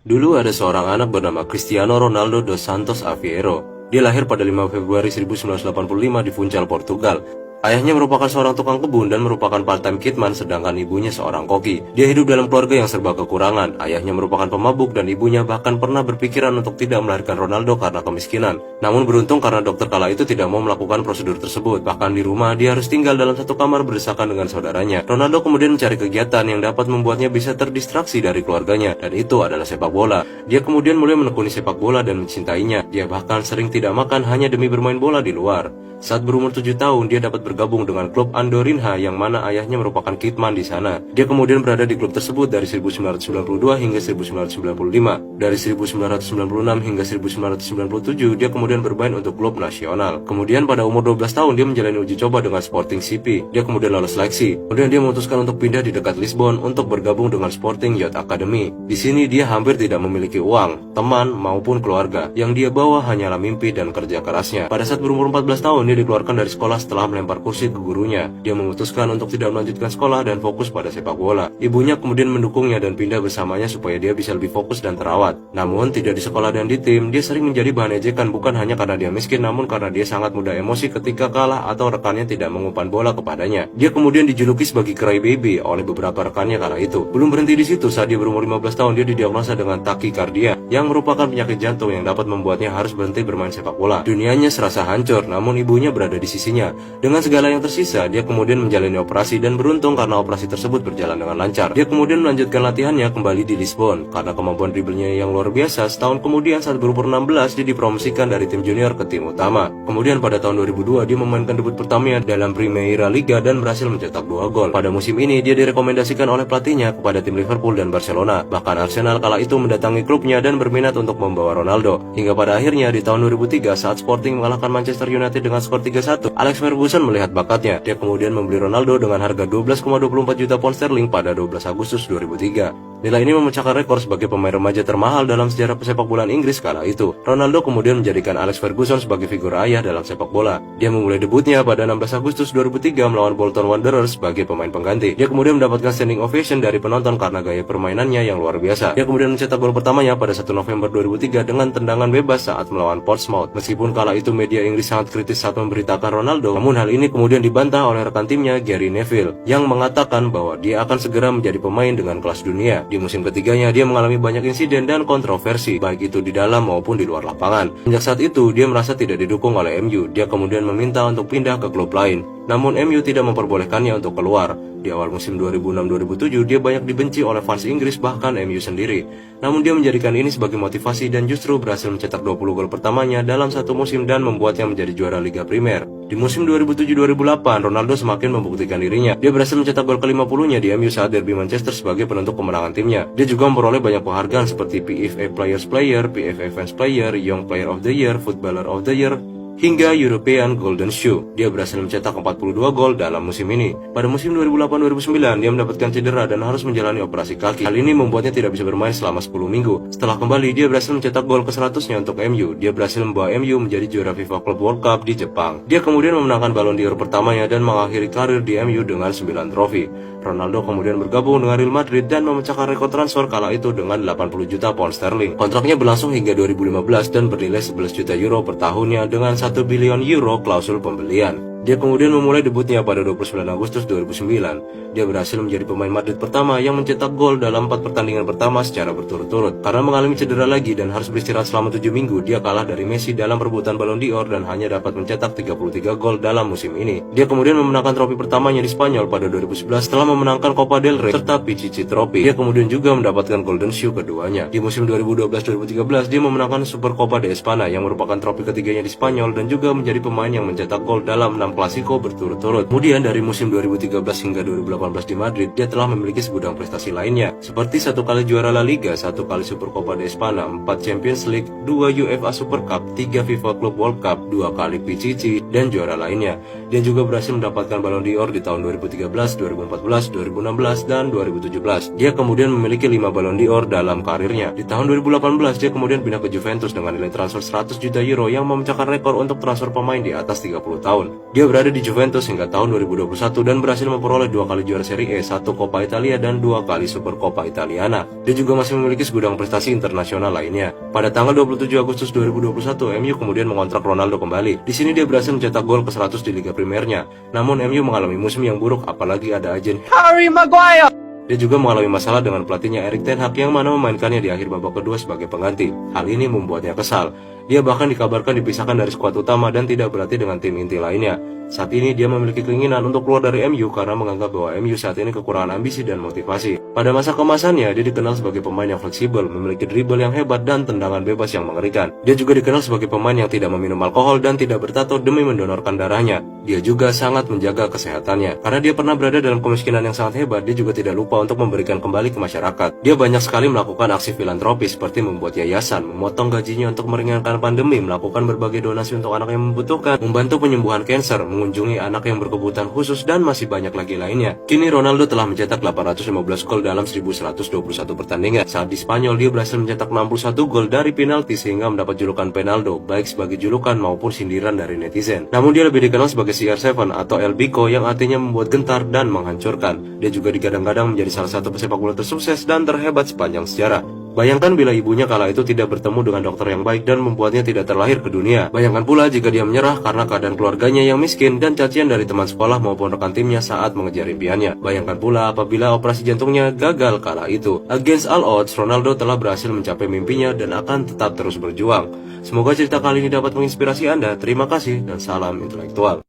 Dulu ada seorang anak bernama Cristiano Ronaldo dos Santos Aveiro. Dia lahir pada 5 Februari 1985 di Funchal, Portugal. Ayahnya merupakan seorang tukang kebun dan merupakan part-time kitman, sedangkan ibunya seorang koki. Dia hidup dalam keluarga yang serba kekurangan. Ayahnya merupakan pemabuk dan ibunya bahkan pernah berpikiran untuk tidak melahirkan Ronaldo karena kemiskinan. Namun beruntung karena dokter kala itu tidak mau melakukan prosedur tersebut. Bahkan di rumah dia harus tinggal dalam satu kamar berdesakan dengan saudaranya. Ronaldo kemudian mencari kegiatan yang dapat membuatnya bisa terdistraksi dari keluarganya, dan itu adalah sepak bola. Dia kemudian mulai menekuni sepak bola dan mencintainya. Dia bahkan sering tidak makan hanya demi bermain bola di luar. Saat berumur 7 tahun, dia dapat bergabung dengan klub Andorinha yang mana ayahnya merupakan kitman di sana. Dia kemudian berada di klub tersebut dari 1992 hingga 1995. Dari 1996 hingga 1997, dia kemudian bermain untuk klub nasional. Kemudian pada umur 12 tahun, dia menjalani uji coba dengan Sporting CP. Dia kemudian lolos seleksi. Kemudian dia memutuskan untuk pindah di dekat Lisbon untuk bergabung dengan Sporting Youth Academy. Di sini dia hampir tidak memiliki uang, teman, maupun keluarga. Yang dia bawa hanyalah mimpi dan kerja kerasnya. Pada saat berumur 14 tahun, dia dikeluarkan dari sekolah setelah melempar kursi ke gurunya. Dia memutuskan untuk tidak melanjutkan sekolah dan fokus pada sepak bola. Ibunya kemudian mendukungnya dan pindah bersamanya supaya dia bisa lebih fokus dan terawat. Namun tidak di sekolah dan di tim, dia sering menjadi bahan ejekan bukan hanya karena dia miskin, namun karena dia sangat mudah emosi ketika kalah atau rekannya tidak mengumpan bola kepadanya. Dia kemudian dijuluki sebagai crybaby oleh beberapa rekannya kala itu. Belum berhenti di situ, saat dia berumur 15 tahun dia didiagnosa dengan takikardia yang merupakan penyakit jantung yang dapat membuatnya harus berhenti bermain sepak bola. Dunianya serasa hancur, namun ibunya berada di sisinya. Dengan segala yang tersisa, dia kemudian menjalani operasi dan beruntung karena operasi tersebut berjalan dengan lancar. Dia kemudian melanjutkan latihannya kembali di Lisbon. Karena kemampuan dribblenya yang luar biasa, setahun kemudian saat berumur 16 dia dipromosikan dari tim junior ke tim utama. Kemudian pada tahun 2002 dia memainkan debut pertamanya dalam Primeira Liga dan berhasil mencetak 2 gol. Pada musim ini dia direkomendasikan oleh pelatihnya kepada tim Liverpool dan Barcelona. Bahkan Arsenal kala itu mendatangi klubnya dan berminat untuk membawa Ronaldo. Hingga pada akhirnya di tahun 2003 saat Sporting mengalahkan Manchester United dengan skor 3-1, Alex Ferguson melihat bakatnya. Dia kemudian membeli Ronaldo dengan harga 12,24 juta pound sterling pada 12 Agustus 2003. Nilai ini memecahkan rekor sebagai pemain remaja termahal dalam sejarah sepak bola Inggris kala itu. Ronaldo kemudian menjadikan Alex Ferguson sebagai figur ayah dalam sepak bola. Dia memulai debutnya pada 16 Agustus 2003 melawan Bolton Wanderers sebagai pemain pengganti. Dia kemudian mendapatkan standing ovation dari penonton karena gaya permainannya yang luar biasa. Dia kemudian mencetak gol pertamanya pada 1 November 2003 dengan tendangan bebas saat melawan Portsmouth. Meskipun kala itu media Inggris sangat kritis saat memberitakan Ronaldo, namun hal ini kemudian dibantah oleh rekan timnya Gary Neville yang mengatakan bahwa dia akan segera menjadi pemain dengan kelas dunia. Di musim ketiganya dia mengalami banyak insiden dan kontroversi baik itu di dalam maupun di luar lapangan. Sejak saat itu dia merasa tidak didukung oleh MU. Dia kemudian meminta untuk pindah ke klub lain. Namun MU tidak memperbolehkannya untuk keluar. Di awal musim 2006-2007 dia banyak dibenci oleh fans Inggris bahkan MU sendiri. Namun dia menjadikan ini sebagai motivasi dan justru berhasil mencetak 20 gol pertamanya dalam satu musim dan membuatnya menjadi juara Liga Primer. Di musim 2007-2008 Ronaldo semakin membuktikan dirinya. Dia berhasil mencetak gol ke-50-nya di MU saat derby Manchester sebagai penentu kemenangan timnya. Dia juga memperoleh banyak penghargaan seperti PFA Players Player, PFA Fans Player, Young Player of the Year, Footballer of the Year, hingga European Golden Shoe. Dia berhasil mencetak 42 gol dalam musim ini. Pada musim 2008-2009 dia mendapatkan cedera dan harus menjalani operasi kaki. Hal ini membuatnya tidak bisa bermain selama 10 minggu. Setelah kembali dia berhasil mencetak gol ke-100-nya untuk MU. Dia berhasil membawa MU menjadi juara FIFA Club World Cup di Jepang. Dia kemudian memenangkan Ballon d'Or pertamanya dan mengakhiri karir di MU dengan 9 trofi. Ronaldo kemudian bergabung dengan Real Madrid dan memecahkan rekor transfer kala itu dengan 80 juta pound sterling. Kontraknya berlangsung hingga 2015 dan bernilai 11 juta euro per tahunnya dengan 1 bilion euro klausul pembelian. Dia kemudian memulai debutnya pada 29 Agustus 2009. Dia berhasil menjadi pemain Madrid pertama yang mencetak gol dalam 4 pertandingan pertama secara berturut-turut. Karena mengalami cedera lagi dan harus beristirahat selama 7 minggu, dia kalah dari Messi dalam perebutan Ballon d'Or dan hanya dapat mencetak 33 gol dalam musim ini. Dia kemudian memenangkan trofi pertamanya di Spanyol pada 2011 setelah memenangkan Copa del Rey serta Pichichi Trophy. Dia kemudian juga mendapatkan Golden Shoe keduanya. Di musim 2012-2013 dia memenangkan Supercopa de España yang merupakan trofi ketiganya di Spanyol dan juga menjadi pemain yang mencetak gol dalam 6 Klasiko berturut-turut. Kemudian dari musim 2013 hingga 2018 di Madrid, dia telah memiliki segudang prestasi lainnya, seperti 1 kali juara La Liga, 1 kali Supercopa de España, 4 Champions League, 2 UEFA Super Cup, 3 FIFA Club World Cup, 2 kali Pichichi, dan juara lainnya. Dia juga berhasil mendapatkan Ballon d'Or di tahun 2013, 2014, 2016, dan 2017. Dia kemudian memiliki 5 Ballon d'Or dalam karirnya. Di tahun 2018, dia kemudian pindah ke Juventus dengan nilai transfer 100 juta euro yang memecahkan rekor untuk transfer pemain di atas 30 tahun. Dia Dia berada di Juventus hingga tahun 2021 dan berhasil memperoleh 2 kali juara Serie A, 1 Coppa Italia dan 2 kali Supercoppa Italiana. Dia juga masih memiliki segudang prestasi internasional lainnya. Pada tanggal 27 Agustus 2021, MU kemudian mengontrak Ronaldo kembali. Di sini dia berhasil mencetak gol ke-100 di Liga Primernya. Namun MU mengalami musim yang buruk, apalagi ada ajen Harry Maguire. Dia juga mengalami masalah dengan pelatihnya Erik ten Hag yang mana memainkannya di akhir babak kedua sebagai pengganti. Hal ini membuatnya kesal. Dia bahkan dikabarkan dipisahkan dari skuad utama dan tidak berlatih dengan tim inti lainnya. Saat ini dia memiliki keinginan untuk keluar dari MU karena menganggap bahwa MU saat ini kekurangan ambisi dan motivasi. Pada masa kemasannya, dia dikenal sebagai pemain yang fleksibel, memiliki dribble yang hebat dan tendangan bebas yang mengerikan. Dia juga dikenal sebagai pemain yang tidak meminum alkohol dan tidak bertato demi mendonorkan darahnya. Dia juga sangat menjaga kesehatannya. Karena dia pernah berada dalam kemiskinan yang sangat hebat, dia juga tidak lupa untuk memberikan kembali ke masyarakat. Dia banyak sekali melakukan aksi filantropis seperti membuat yayasan, memotong gajinya untuk meringankan pandemi, melakukan berbagai donasi untuk anak yang membutuhkan, membantu penyembuhan kanker, mengunjungi anak yang berkebutuhan khusus, dan masih banyak lagi lainnya. Kini Ronaldo telah mencetak 815 gol dalam 1121 pertandingan. Saat di Spanyol, dia berhasil mencetak 61 gol dari penalti sehingga mendapat julukan Penaldo, baik sebagai julukan maupun sindiran dari netizen. Namun dia lebih dikenal sebagai CR7 atau El Bico yang artinya membuat gentar dan menghancurkan. Dia juga digadang-gadang menjadi salah satu pesepak bola tersukses dan terhebat sepanjang sejarah. Bayangkan bila ibunya kala itu tidak bertemu dengan dokter yang baik dan membuatnya tidak terlahir ke dunia. Bayangkan pula jika dia menyerah karena keadaan keluarganya yang miskin dan cacian dari teman sekolah maupun rekan timnya saat mengejar impiannya. Bayangkan pula apabila operasi jantungnya gagal kala itu. Against all odds, Ronaldo telah berhasil mencapai mimpinya dan akan tetap terus berjuang. Semoga cerita kali ini dapat menginspirasi Anda. Terima kasih dan salam intelektual.